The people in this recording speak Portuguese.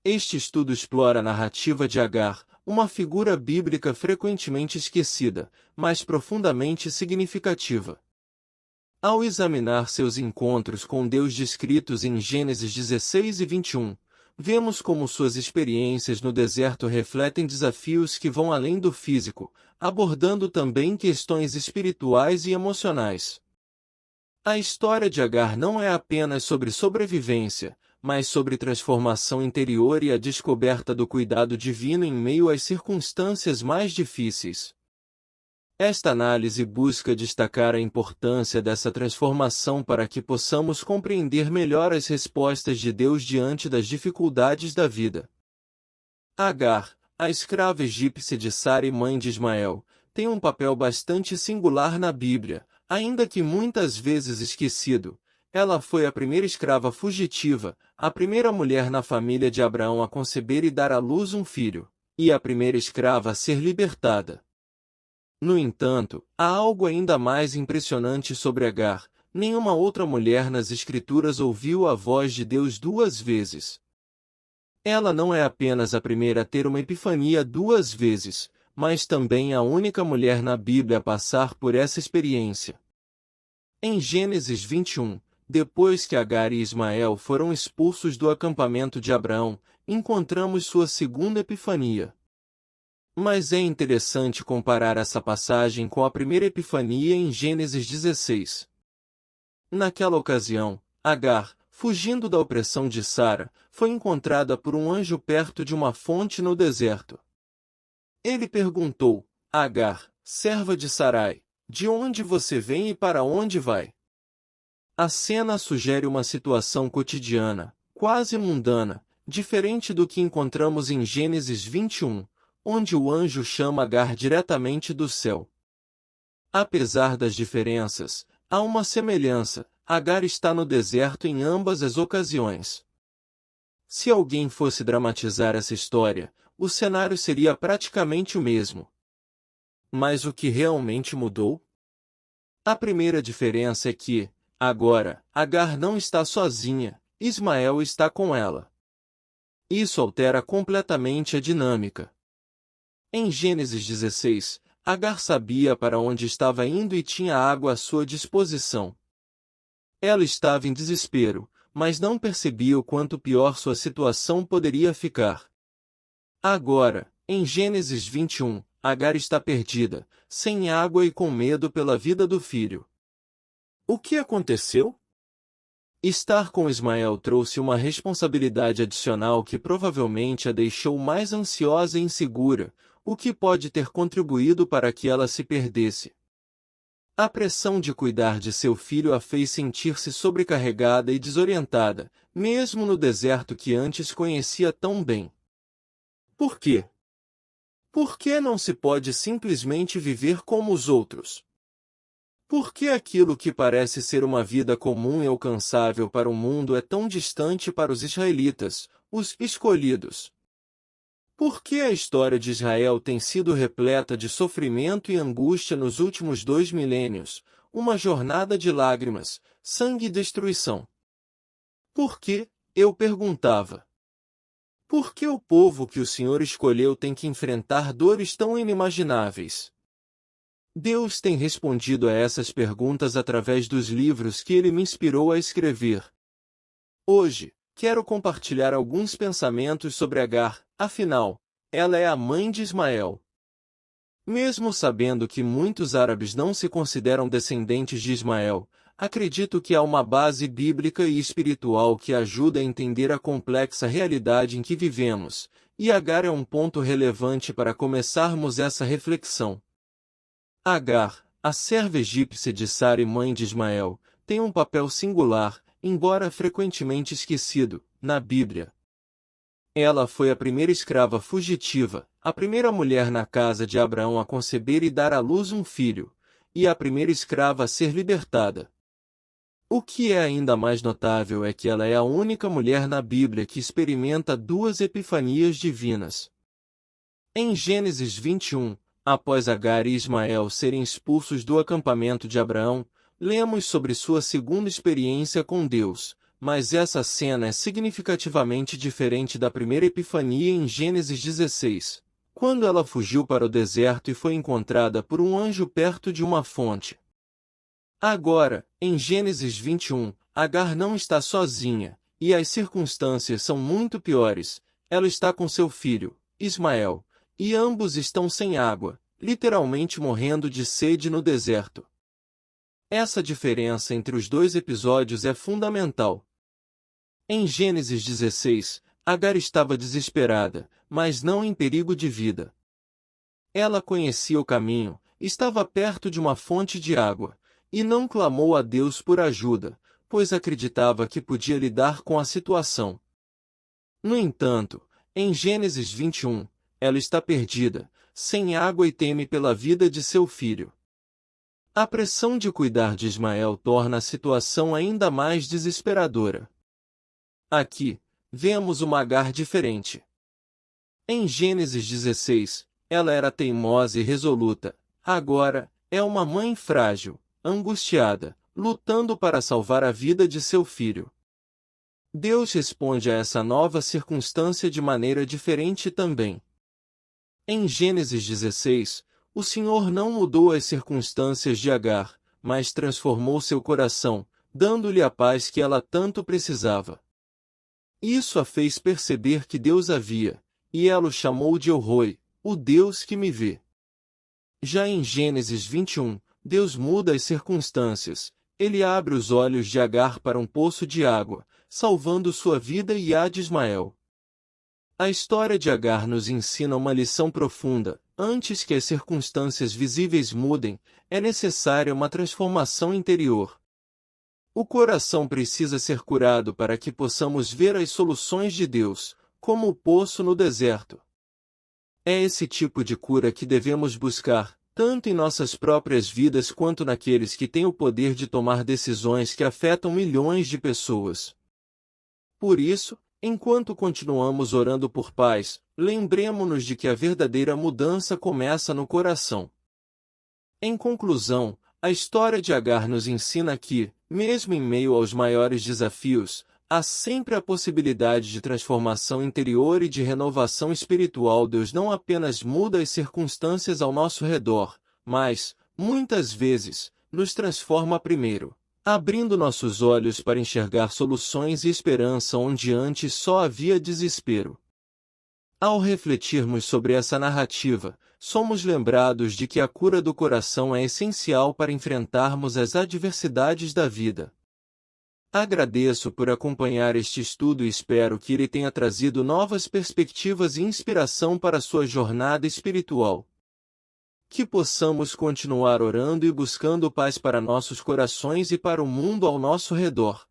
Este estudo explora a narrativa de Agar, uma figura bíblica frequentemente esquecida, mas profundamente significativa. Ao examinar seus encontros com Deus descritos em Gênesis 16 e 21, vemos como suas experiências no deserto refletem desafios que vão além do físico, abordando também questões espirituais e emocionais. A história de Agar não é apenas sobre sobrevivência, mas sobre transformação interior e a descoberta do cuidado divino em meio às circunstâncias mais difíceis. Esta análise busca destacar a importância dessa transformação para que possamos compreender melhor as respostas de Deus diante das dificuldades da vida. Agar, a escrava egípcia de Sara e mãe de Ismael, tem um papel bastante singular na Bíblia, ainda que muitas vezes esquecido. Ela foi a primeira escrava fugitiva, a primeira mulher na família de Abraão a conceber e dar à luz um filho, e a primeira escrava a ser libertada. No entanto, há algo ainda mais impressionante sobre Agar: nenhuma outra mulher nas Escrituras ouviu a voz de Deus duas vezes. Ela não é apenas a primeira a ter uma epifania duas vezes, mas também a única mulher na Bíblia a passar por essa experiência. Em Gênesis 21, depois que Agar e Ismael foram expulsos do acampamento de Abraão, encontramos sua segunda epifania. Mas é interessante comparar essa passagem com a primeira epifania em Gênesis 16. Naquela ocasião, Agar, fugindo da opressão de Sara, foi encontrada por um anjo perto de uma fonte no deserto. Ele perguntou: Agar, serva de Sarai, de onde você vem e para onde vai? A cena sugere uma situação cotidiana, quase mundana, diferente do que encontramos em Gênesis 21, onde o anjo chama Agar diretamente do céu. Apesar das diferenças, há uma semelhança: Agar está no deserto em ambas as ocasiões. Se alguém fosse dramatizar essa história, o cenário seria praticamente o mesmo. Mas o que realmente mudou? A primeira diferença é que, agora, Agar não está sozinha, Ismael está com ela. Isso altera completamente a dinâmica. Em Gênesis 16, Agar sabia para onde estava indo e tinha água à sua disposição. Ela estava em desespero, mas não percebia o quanto pior sua situação poderia ficar. Agora, em Gênesis 21, Agar está perdida, sem água e com medo pela vida do filho. O que aconteceu? Estar com Ismael trouxe uma responsabilidade adicional que provavelmente a deixou mais ansiosa e insegura, o que pode ter contribuído para que ela se perdesse. A pressão de cuidar de seu filho a fez sentir-se sobrecarregada e desorientada, mesmo no deserto que antes conhecia tão bem. Por quê? Por que não se pode simplesmente viver como os outros? Por que aquilo que parece ser uma vida comum e alcançável para o mundo é tão distante para os israelitas, os escolhidos? Por que a história de Israel tem sido repleta de sofrimento e angústia nos últimos 2 milênios, uma jornada de lágrimas, sangue e destruição? Por que, eu perguntava? Por que o povo que o Senhor escolheu tem que enfrentar dores tão inimagináveis? Deus tem respondido a essas perguntas através dos livros que Ele me inspirou a escrever. Hoje, quero compartilhar alguns pensamentos sobre Agar, afinal, ela é a mãe de Ismael. Mesmo sabendo que muitos árabes não se consideram descendentes de Ismael, acredito que há uma base bíblica e espiritual que ajuda a entender a complexa realidade em que vivemos, e Agar é um ponto relevante para começarmos essa reflexão. Agar, a serva egípcia de Sara e mãe de Ismael, tem um papel singular, embora frequentemente esquecido, na Bíblia. Ela foi a primeira escrava fugitiva, a primeira mulher na casa de Abraão a conceber e dar à luz um filho, e a primeira escrava a ser libertada. O que é ainda mais notável é que ela é a única mulher na Bíblia que experimenta duas epifanias divinas. Em Gênesis 21, após Agar e Ismael serem expulsos do acampamento de Abraão, lemos sobre sua segunda experiência com Deus, mas essa cena é significativamente diferente da primeira epifania em Gênesis 16, quando ela fugiu para o deserto e foi encontrada por um anjo perto de uma fonte. Agora, em Gênesis 21, Agar não está sozinha, e as circunstâncias são muito piores. Ela está com seu filho, Ismael, e ambos estão sem água, literalmente morrendo de sede no deserto. Essa diferença entre os dois episódios é fundamental. Em Gênesis 16, Agar estava desesperada, mas não em perigo de vida. Ela conhecia o caminho, estava perto de uma fonte de água, e não clamou a Deus por ajuda, pois acreditava que podia lidar com a situação. No entanto, em Gênesis 21, ela está perdida, sem água e teme pela vida de seu filho. A pressão de cuidar de Ismael torna a situação ainda mais desesperadora. Aqui, vemos uma Agar diferente. Em Gênesis 16, ela era teimosa e resoluta. Agora, é uma mãe frágil, angustiada, lutando para salvar a vida de seu filho. Deus responde a essa nova circunstância de maneira diferente também. Em Gênesis 16, o Senhor não mudou as circunstâncias de Agar, mas transformou seu coração, dando-lhe a paz que ela tanto precisava. Isso a fez perceber que Deus a via, e ela o chamou de El Roi, o Deus que me vê. Já em Gênesis 21, Deus muda as circunstâncias. Ele abre os olhos de Agar para um poço de água, salvando sua vida e a de Ismael. A história de Agar nos ensina uma lição profunda. Antes que as circunstâncias visíveis mudem, é necessária uma transformação interior. O coração precisa ser curado para que possamos ver as soluções de Deus, como o poço no deserto. É esse tipo de cura que devemos buscar, tanto em nossas próprias vidas quanto naqueles que têm o poder de tomar decisões que afetam milhões de pessoas. Por isso, enquanto continuamos orando por paz, lembremo-nos de que a verdadeira mudança começa no coração. Em conclusão, a história de Agar nos ensina que, mesmo em meio aos maiores desafios, há sempre a possibilidade de transformação interior e de renovação espiritual. Deus não apenas muda as circunstâncias ao nosso redor, mas, muitas vezes, nos transforma primeiro, abrindo nossos olhos para enxergar soluções e esperança onde antes só havia desespero. Ao refletirmos sobre essa narrativa, somos lembrados de que a cura do coração é essencial para enfrentarmos as adversidades da vida. Agradeço por acompanhar este estudo e espero que ele tenha trazido novas perspectivas e inspiração para sua jornada espiritual. Que possamos continuar orando e buscando paz para nossos corações e para o mundo ao nosso redor.